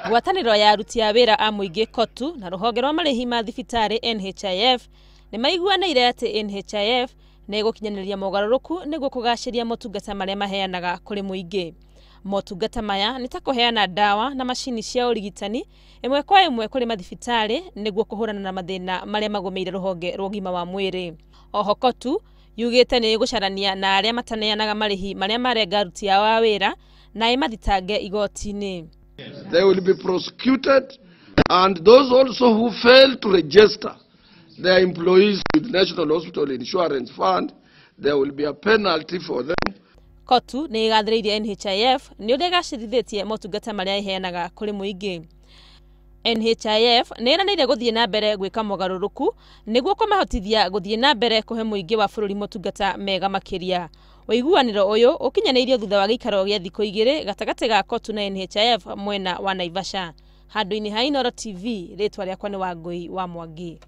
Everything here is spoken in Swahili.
Ngwatanĩro ya aruti a wĩra a mũingĩ KOTU na rũhonge rwa marĩhi ma thibitarĩ NHIF nĩ maiguanĩire atĩ NHIF nĩ gũkinyanĩria mogarũrũku nĩguo kũgacĩria motungata marĩa maheanaga kũrĩ mũingĩ. Motungata maya nĩ ta kũheana ndawa na macini cia ũrigitani ĩmwe kwa ĩmwe kũrĩ mathibitarĩ nĩguo kũhũrana na mathĩna marĩa magũmĩire rũhonge rwa ũgima wa mwĩrĩ. Oho KOTU yugĩte nĩ gũcarania na arĩa mataneanaga marĩhi marĩa marenga aruti ao a wĩra na ĩmathitange igoti-inĩ. They will be prosecuted, and those also who fail to register their employees with National Hospital Insurance Fund, there will be a penalty for them. KOTU nĩ ĩgathĩrĩirie NHIF nĩ ũrĩa ĩgacĩrithĩtie motungata marĩa ĩheanaga kũrĩ mũingĩ. NHIF nĩ ĩranĩire gũthiĩ na mbere gwĩka mogarũrũku nĩguo kũmahotithia gũthiĩ na mbere kũhe mũingĩ wa bũrũri motungata mega makĩria. Ũiguanĩro ũyũ ũkinyanĩirio thutha wa gĩikaro gĩa thikũ 2 gatagatĩ ga KOTU na NHIF mwena wa Naivasha. Handũ-inĩ ha Inooro TV, rĩtwa rĩakwa nĩ Wangũi wa Mwangi.